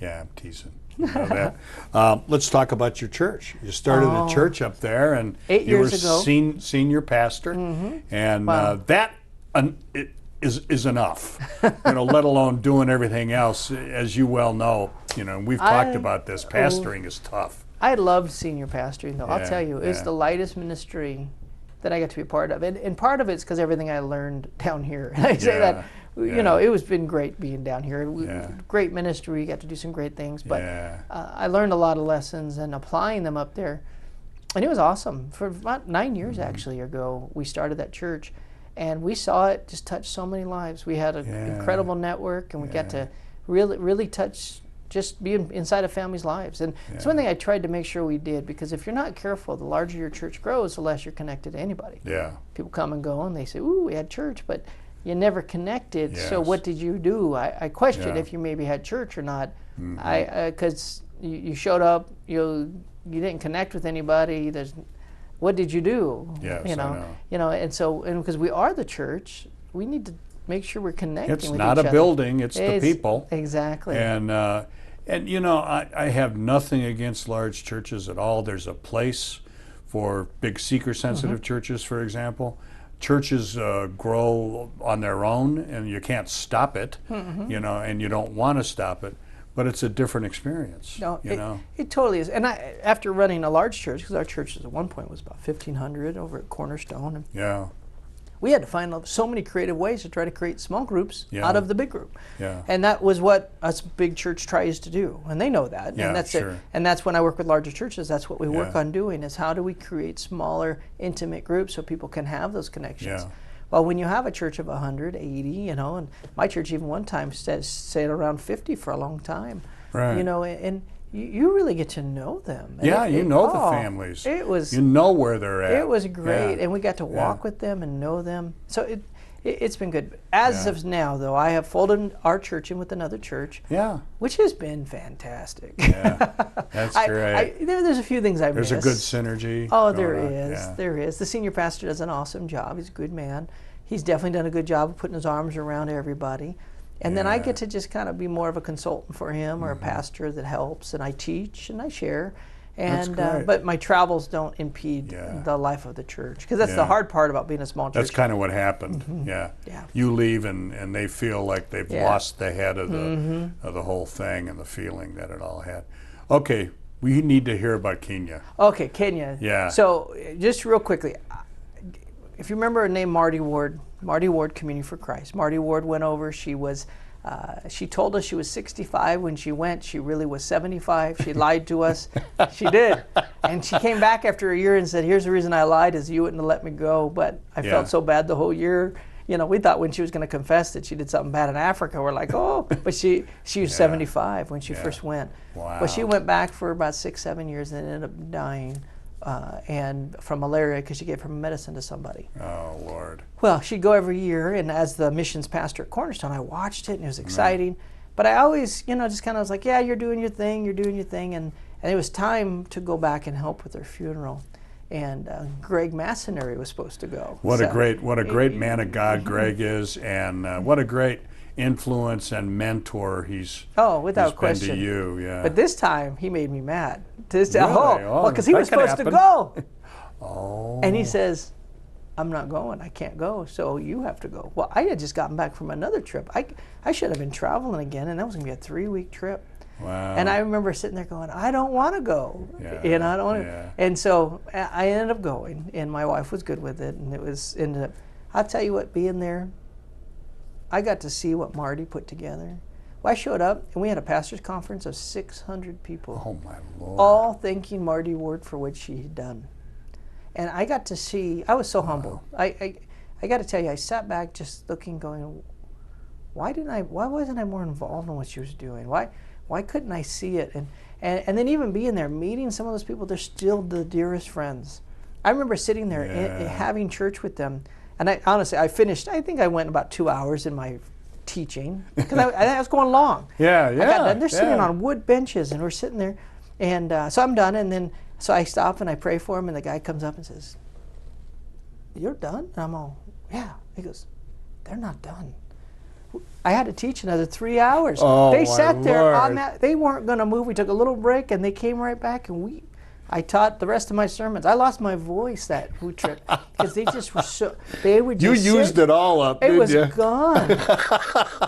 I'm teasing. You know that. Let's talk about your church. You started a church up there, and 8 you were years ago. Senior pastor, and that is enough. You know, let alone doing everything else. As you well know, you know, we've talked about this. Pastoring is tough. I loved senior pastoring, though. I'll Yeah, tell you, it's the lightest ministry that I got to be a part of, and part of it's because everything I learned down here. I say that. You know, it was been great being down here. Great ministry, we got to do some great things, but I learned a lot of lessons and applying them up there, and it was awesome. For about 9 years actually ago, we started that church, and we saw it just touch so many lives. We had an incredible network, and we got to really touch just being inside of families' lives. And it's one thing I tried to make sure we did, because if you're not careful, the larger your church grows, the less you're connected to anybody. Yeah. People come and go, and they say, ooh, we had church, but you never connected, so what did you do? I questioned if you maybe had church or not. Because you showed up, you didn't connect with anybody. What did you do? Yes, you know, and because we are the church, we need to make sure we're connecting with each other. It's not a building, it's the people. Exactly. And you know, I have nothing against large churches at all. There's a place for big seeker-sensitive churches, for example. Churches grow on their own, and you can't stop it, you know, and you don't want to stop it. But it's a different experience, you know. It totally is. And after running a large church, because our church at one point was about 1,500 over at Cornerstone, and we had to find so many creative ways to try to create small groups out of the big group. And that was what us big church tries to do, and they know that. And that's it. And that's when I work with larger churches, that's what we work on doing, is how do we create smaller, intimate groups so people can have those connections. Well, when you have a church of 180, you know, and my church even one time stayed around 50 for a long time, you know, and you really get to know them. And you know the families. It was, you know where they're at. It was great, and we got to walk with them and know them. So It's been good. As Yeah. of now, though, I have folded our church in with another church, Yeah. which has been fantastic. Yeah. That's great. There's a few things I miss. There's a good synergy. Oh, there going on. is. Yeah. There is. The senior pastor does an awesome job. He's a good man. He's definitely done a good job of putting his arms around everybody. And then I get to just kind of be more of a consultant for him, or a pastor that helps, and I teach and I share. And great. but my travels don't impede the life of the church, because that's the hard part about being a small church. That's kind of what happened. Yeah. Yeah. You leave and they feel like they've lost the head of the whole thing and the feeling that it all had. Okay, we need to hear about Kenya. Okay, Kenya. Yeah. So just real quickly, if you remember a name, Marty Ward Community for Christ. Marty Ward went over. She was, she told us she was 65 when she went. She really was 75. She lied to us. She did. And she came back after a year and said, here's the reason I lied, is you wouldn't have let me go. But I felt so bad the whole year. You know, we thought when she was going to confess that she did something bad in Africa, we're like, oh, but she was 75 when she first went. Wow. Well, she went back for about 6-7 years and ended up dying. And from malaria, because she gave her medicine to somebody. Oh, Lord. Well, she'd go every year, and as the missions pastor at Cornerstone, I watched it, and it was exciting. But I always, just kind of was like, yeah, you're doing your thing, and it was time to go back and help with her funeral. And Greg Masonary was supposed to go. What a great man of God Greg is, and what a great influence and mentor he's without been question to you. Yeah. But this time he made me mad. Really? Because he that was could supposed to happen. go. Oh. And he says, I'm not going. I can't go. So you have to go. Well, I had just gotten back from another trip. I should have been traveling again, and that was going to be a 3-week trip. Wow. And I remember sitting there going, I don't want to go. Yeah, I don't want to. yeah. And so I ended up going, and my wife was good with it, and ended up, I'll tell you what, being there, I got to see what Marty put together. Well, I showed up, and we had a pastor's conference of 600 people. Oh, my Lord. All thanking Marty Ward for what she had done. And I got to see, I was so humbled. I got to tell you, I sat back just looking, going, why wasn't I more involved in what she was doing? Why couldn't I see it? And then even being there, meeting some of those people, they're still the dearest friends. I remember sitting there and having church with them. And I finished, I think I went about 2 hours in my teaching, because I was going long. Yeah. I got done. They're sitting on wood benches, and we're sitting there. And so I'm done, and then so I stop and I pray for him, and the guy comes up and says, "You're done?" And I'm all, "Yeah." He goes, "They're not done." I had to teach another 3 hours. Oh, they my sat there on Lord. that. They weren't going to move. We took a little break, and they came right back, and I taught the rest of my sermons. I lost my voice that food trip because they just were so. They would just You used sit. it all up, It didn't was you? gone.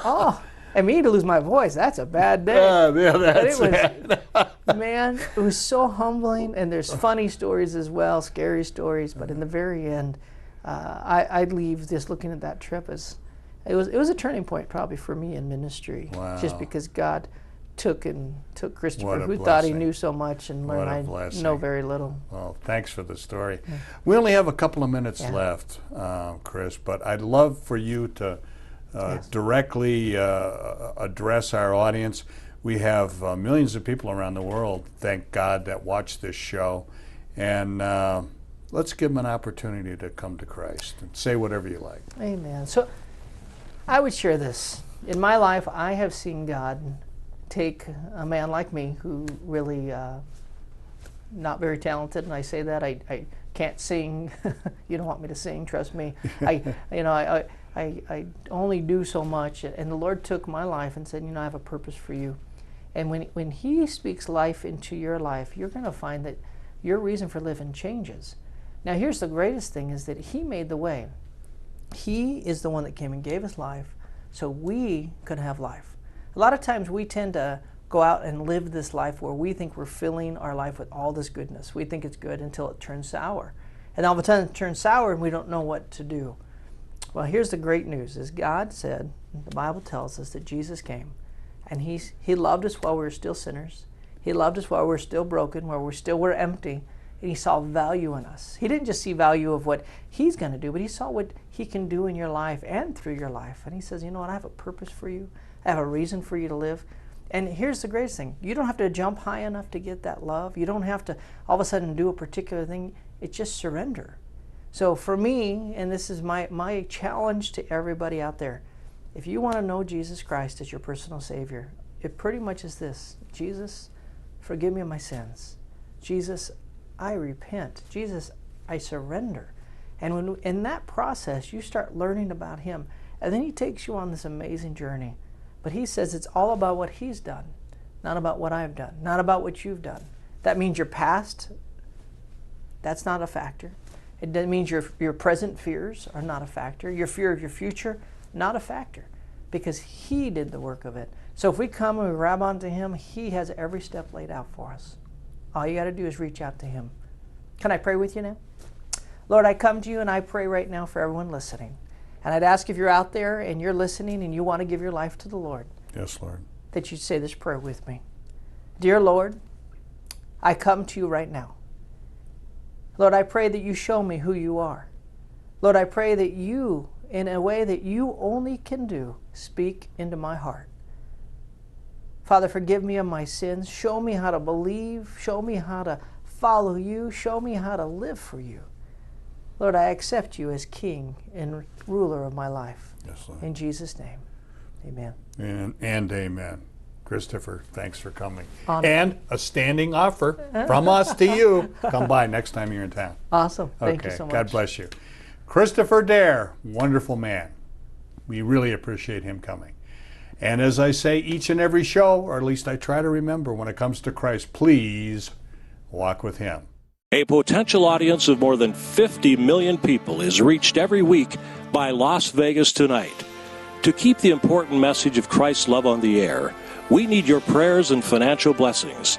Oh, and me to lose my voice, that's a bad day. Yeah, But that's man, it was so humbling, and there's funny stories as well, scary stories. But in the very end, I'd leave just looking at that trip as it was a turning point probably for me in ministry. Wow. Just because God took Kristopher, What a who thought he blessing. knew so much, and What a learned I blessing. know very little. Well, thanks for the story. We only have a couple of minutes left, Chris, but I'd love for you to directly address our audience. We have millions of people around the world, thank God, that watch this show. And let's give them an opportunity to come to Christ and say whatever you like. Amen. So I would share this. In my life, I have seen God take a man like me who really not very talented, and I say that I can't sing. You don't want me to sing, trust me. I only do so much, and the Lord took my life and said, I have a purpose for you. And when He speaks life into your life, you're going to find that your reason for living changes. Now, here's the greatest thing, is that He made the way. He is the one that came and gave us life so we could have life. A lot of times we tend to go out and live this life where we think we're filling our life with all this goodness. We think it's good until it turns sour. And all of a sudden it turns sour and we don't know what to do. Well, here's the great news, is God said, the Bible tells us that Jesus came, and He loved us while we were still sinners. He loved us while we were still broken, while we still were empty, and He saw value in us. He didn't just see value of what He's going to do, but He saw what He can do in your life and through your life. And He says, you know what, I have a purpose for you. I have a reason for you to live. And here's the greatest thing. You don't have to jump high enough to get that love. You don't have to all of a sudden do a particular thing. It's just surrender. So for me, and this is my challenge to everybody out there, if you want to know Jesus Christ as your personal Savior, it pretty much is this: Jesus, forgive me of my sins. Jesus, I repent. Jesus, I surrender. And when in that process, you start learning about Him, and then He takes you on this amazing journey. But He says it's all about what He's done, not about what I've done, not about what you've done. That means your past, that's not a factor. It means your present fears are not a factor. Your fear of your future, not a factor, because He did the work of it. So if we come and we grab onto Him, He has every step laid out for us. All you got to do is reach out to Him. Can I pray with you now? Lord, I come to you and I pray right now for everyone listening. And I'd ask if you're out there and you're listening and you want to give your life to the Lord. Yes, Lord. That you'd say this prayer with me. Dear Lord, I come to you right now. Lord, I pray that you show me who you are. Lord, I pray that you, in a way that you only can do, speak into my heart. Father, forgive me of my sins. Show me how to believe. Show me how to follow you. Show me how to live for you. Lord, I accept you as King and ruler of my life. Yes, Lord. In Jesus' name, amen. And amen. Christopher, thanks for coming. Honor. And a standing offer from us to you. Come by next time you're in town. Awesome. Thank you Okay, so much. God bless you. Kristopher Dahir, wonderful man. We really appreciate him coming. And as I say each and every show, or at least I try to remember when it comes to Christ, please walk with Him. A potential audience of more than 50 million people is reached every week by Las Vegas Tonight. To keep the important message of Christ's love on the air, we need your prayers and financial blessings.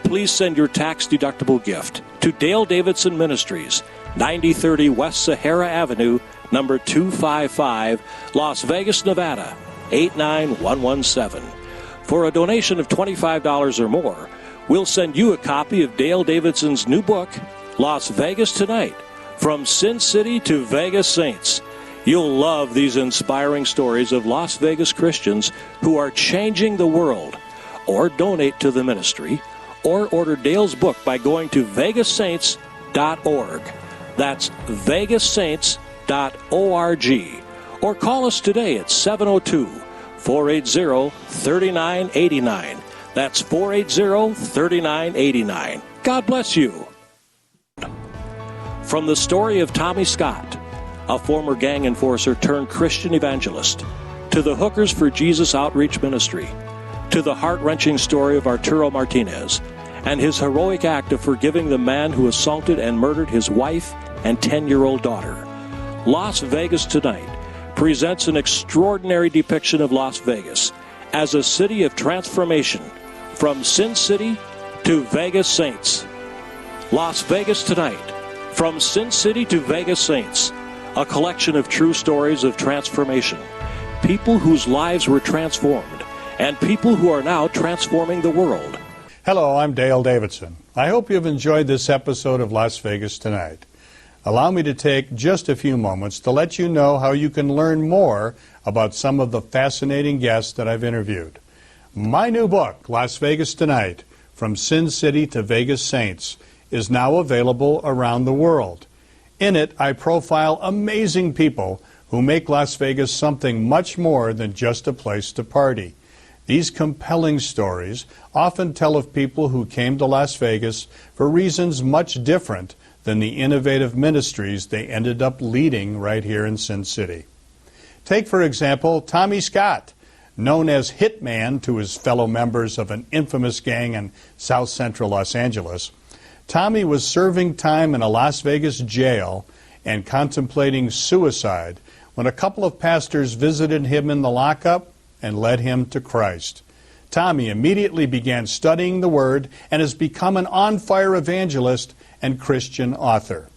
Please send your tax-deductible gift to Dale Davidson Ministries, 9030 West Sahara Avenue, number 255, Las Vegas, Nevada, 89117. For a donation of $25 or more, we'll send you a copy of Dale Davidson's new book, Las Vegas Tonight, From Sin City to Vegas Saints. You'll love these inspiring stories of Las Vegas Christians who are changing the world. Or donate to the ministry, or order Dale's book by going to vegassaints.org. That's vegassaints.org. Or call us today at 702-480-3989. That's 480-3989. God bless you. From the story of Tommy Scott, a former gang enforcer turned Christian evangelist, to the Hookers for Jesus Outreach Ministry, to the heart-wrenching story of Arturo Martinez and his heroic act of forgiving the man who assaulted and murdered his wife and 10-year-old daughter. Las Vegas Tonight presents an extraordinary depiction of Las Vegas as a city of transformation, from Sin City to Vegas Saints. Las Vegas Tonight, From Sin City to Vegas Saints, a collection of true stories of transformation, people whose lives were transformed, and people who are now transforming the world. Hello, I'm Dale Davidson. I hope you've enjoyed this episode of Las Vegas Tonight. Allow me to take just a few moments to let you know how you can learn more about some of the fascinating guests that I've interviewed. My new book, Las Vegas Tonight, From Sin City to Vegas Saints, is now available around the world. In it, I profile amazing people who make Las Vegas something much more than just a place to party. These compelling stories often tell of people who came to Las Vegas for reasons much different than the innovative ministries they ended up leading right here in Sin City. Take, for example, Tommy Scott, known as Hitman to his fellow members of an infamous gang in South Central Los Angeles. Tommy was serving time in a Las Vegas jail and contemplating suicide when a couple of pastors visited him in the lockup and led him to Christ. Tommy immediately began studying the Word and has become an on-fire evangelist and Christian author.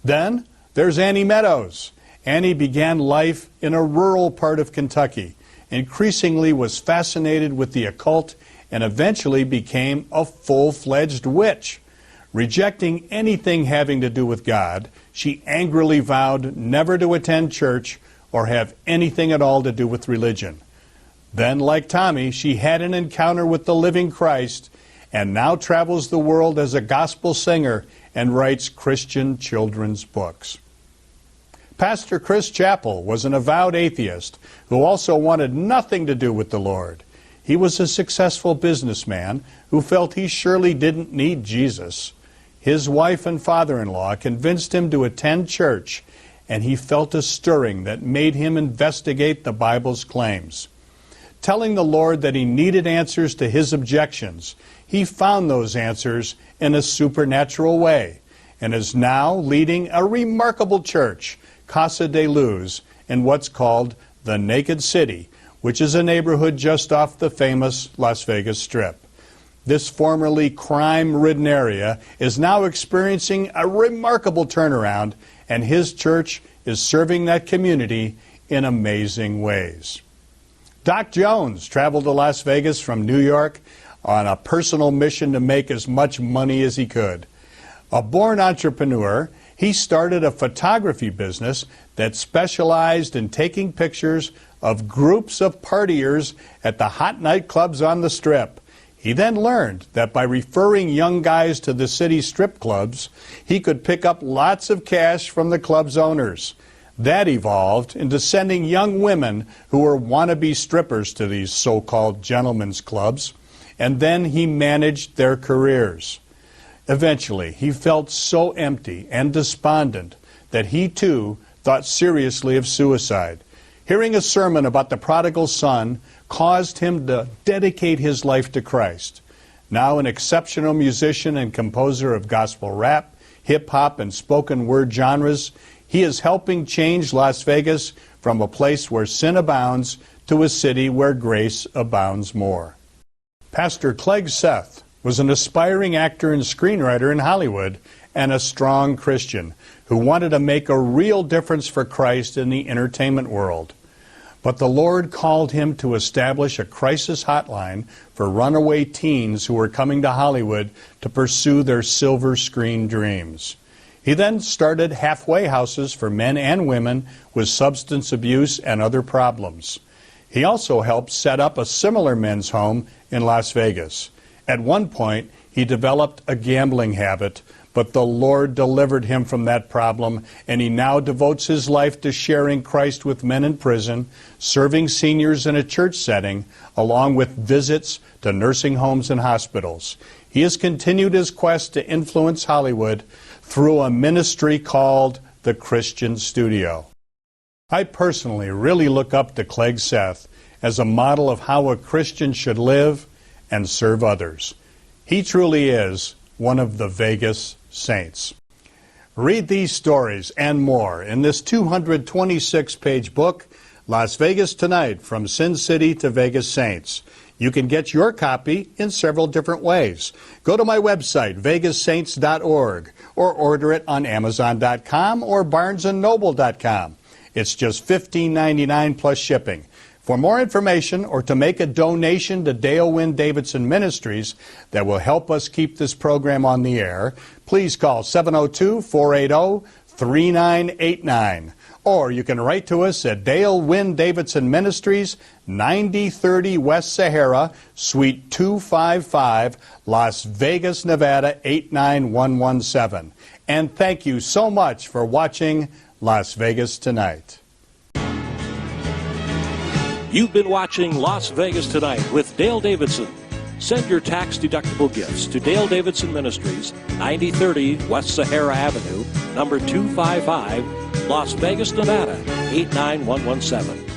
Then there's Annie Meadows. Annie began life in a rural part of Kentucky, increasingly was fascinated with the occult, and eventually became a full-fledged witch. Rejecting anything having to do with God, she angrily vowed never to attend church or have anything at all to do with religion. Then, like Tommy, she had an encounter with the living Christ and now travels the world as a gospel singer and writes Christian children's books. Pastor Chris Chappell was an avowed atheist who also wanted nothing to do with the Lord. He was a successful businessman who felt he surely didn't need Jesus. His wife and father-in-law convinced him to attend church, and he felt a stirring that made him investigate the Bible's claims. Telling the Lord that he needed answers to his objections, he found those answers in a supernatural way, and is now leading a remarkable church, Casa de Luz, in what's called the Naked City, which is a neighborhood just off the famous Las Vegas Strip. This formerly crime-ridden area is now experiencing a remarkable turnaround, and his church is serving that community in amazing ways. Doc Jones traveled to Las Vegas from New York on a personal mission to make as much money as he could. A born entrepreneur, he started a photography business that specialized in taking pictures of groups of partiers at the hot nightclubs on the Strip. He then learned that by referring young guys to the city strip clubs, he could pick up lots of cash from the club's owners. That evolved into sending young women who were wannabe strippers to these so-called gentlemen's clubs, and then he managed their careers. Eventually, he felt so empty and despondent that he too thought seriously of suicide. Hearing a sermon about the prodigal son caused him to dedicate his life to Christ. Now an exceptional musician and composer of gospel rap, hip-hop, and spoken word genres, he is helping change Las Vegas from a place where sin abounds to a city where grace abounds more. Pastor Clegg Seth was an aspiring actor and screenwriter in Hollywood and a strong Christian who wanted to make a real difference for Christ in the entertainment world. But the Lord called him to establish a crisis hotline for runaway teens who were coming to Hollywood to pursue their silver screen dreams. He then started halfway houses for men and women with substance abuse and other problems. He also helped set up a similar men's home in Las Vegas. At one point, he developed a gambling habit, but the Lord delivered him from that problem, and he now devotes his life to sharing Christ with men in prison, serving seniors in a church setting, along with visits to nursing homes and hospitals. He has continued his quest to influence Hollywood through a ministry called the Christian Studio. I personally really look up to Clegg Seth as a model of how a Christian should live and serve others. He truly is one of the Vegas saints. Read these stories and more in this 226-page book, Las Vegas Tonight, From Sin City to Vegas Saints. You can get your copy in several different ways. Go to my website, vegassaints.org, or order it on Amazon.com or BarnesandNoble.com. It's just $15.99 plus shipping. For more information or to make a donation to Dale Wynn Davidson Ministries that will help us keep this program on the air, please call 702-480-3989. Or you can write to us at Dale Wynn Davidson Ministries, 9030 West Sahara, Suite 255, Las Vegas, Nevada, 89117. And thank you so much for watching Las Vegas Tonight. You've been watching Las Vegas Tonight with Dale Davidson. Send your tax-deductible gifts to Dale Davidson Ministries, 9030 West Sahara Avenue, number 255, Las Vegas, Nevada, 89117.